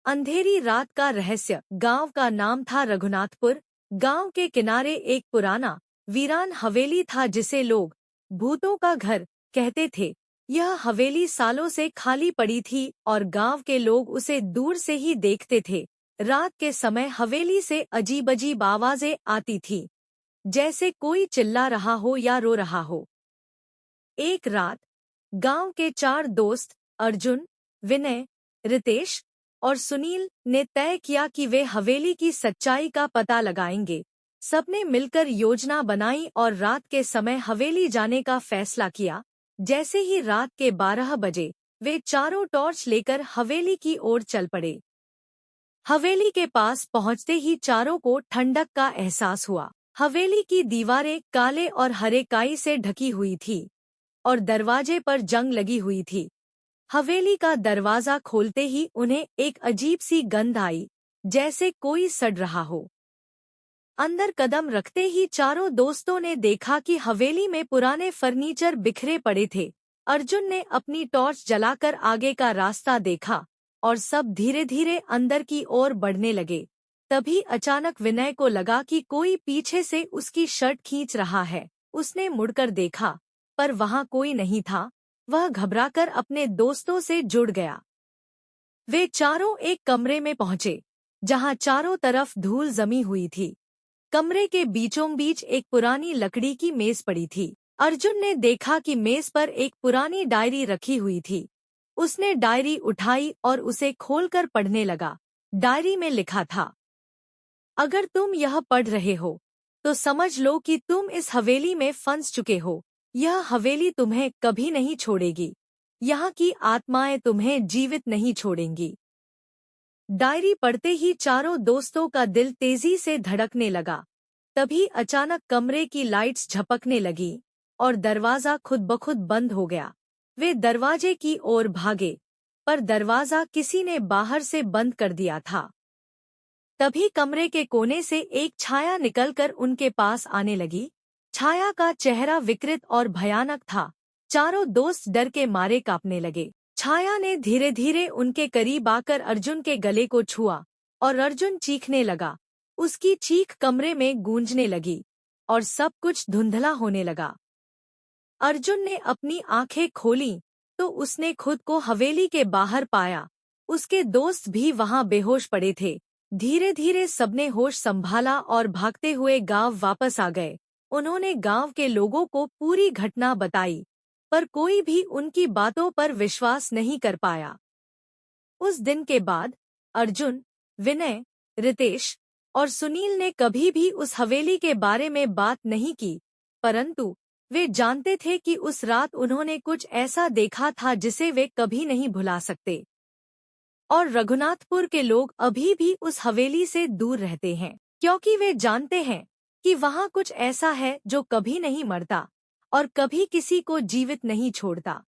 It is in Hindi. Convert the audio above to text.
अंधेरी रात का रहस्य। गांव का नाम था रघुनाथपुर। गांव के किनारे एक पुराना वीरान हवेली था जिसे लोग भूतों का घर कहते थे। यह हवेली सालों से खाली पड़ी थी और गांव के लोग उसे दूर से ही देखते थे। रात के समय हवेली से अजीब अजीब आवाजें आती थी, जैसे कोई चिल्ला रहा हो या रो रहा हो। एक रात गांव के 4 दोस्त अर्जुन, विनय, रितेश और सुनील ने तय किया कि वे हवेली की सच्चाई का पता लगाएंगे। सबने मिलकर योजना बनाई और रात के समय हवेली जाने का फैसला किया। जैसे ही रात के 12 बजे वे चारों टॉर्च लेकर हवेली की ओर चल पड़े। हवेली के पास पहुंचते ही चारों को ठंडक का एहसास हुआ। हवेली की दीवारें काले और हरे काई से ढकी हुई थी और दरवाजे पर जंग लगी हुई थी। हवेली का दरवाजा खोलते ही उन्हें एक अजीब सी गंध आई, जैसे कोई सड़ रहा हो। अंदर कदम रखते ही चारों दोस्तों ने देखा कि हवेली में पुराने फर्नीचर बिखरे पड़े थे। अर्जुन ने अपनी टॉर्च जलाकर आगे का रास्ता देखा और सब धीरे धीरे अंदर की ओर बढ़ने लगे। तभी अचानक विनय को लगा कि कोई पीछे से उसकी शर्ट खींच रहा है। उसने मुड़कर देखा, पर वहां कोई नहीं था। वह घबराकर अपने दोस्तों से जुड़ गया। वे चारों एक कमरे में पहुंचे, जहां चारों तरफ धूल जमी हुई थी। कमरे के बीचों बीच एक पुरानी लकड़ी की मेज पड़ी थी। अर्जुन ने देखा कि मेज पर एक पुरानी डायरी रखी हुई थी। उसने डायरी उठाई और उसे खोलकर पढ़ने लगा। डायरी में लिखा था, अगर तुम यह पढ़ रहे हो तो समझ लो कि तुम इस हवेली में फंस चुके हो। यह हवेली तुम्हें कभी नहीं छोड़ेगी। यहाँ की आत्माएं तुम्हें जीवित नहीं छोड़ेंगी। डायरी पढ़ते ही चारों दोस्तों का दिल तेजी से धड़कने लगा। तभी अचानक कमरे की लाइट्स झपकने लगी और दरवाजा खुद ब खुद बंद हो गया। वे दरवाजे की ओर भागे, पर दरवाजा किसी ने बाहर से बंद कर दिया था। तभी कमरे के कोने से एक छाया निकलकर उनके पास आने लगी। छाया का चेहरा विकृत और भयानक था। चारों दोस्त डर के मारे कांपने लगे। छाया ने धीरे धीरे उनके करीब आकर अर्जुन के गले को छुआ और अर्जुन चीखने लगा। उसकी चीख कमरे में गूंजने लगी और सब कुछ धुंधला होने लगा। अर्जुन ने अपनी आंखें खोलीं तो उसने खुद को हवेली के बाहर पाया। उसके दोस्त भी वहां बेहोश पड़े थे। धीरे धीरे सबने होश संभाला और भागते हुए गांव वापस आ गए। उन्होंने गांव के लोगों को पूरी घटना बताई, पर कोई भी उनकी बातों पर विश्वास नहीं कर पाया। उस दिन के बाद अर्जुन, विनय, रितेश और सुनील ने कभी भी उस हवेली के बारे में बात नहीं की, परंतु वे जानते थे कि उस रात उन्होंने कुछ ऐसा देखा था जिसे वे कभी नहीं भुला सकते। और रघुनाथपुर के लोग अभी भी उस हवेली से दूर रहते हैं, क्योंकि वे जानते हैं कि वहां कुछ ऐसा है जो कभी नहीं मरता और कभी किसी को जीवित नहीं छोड़ता।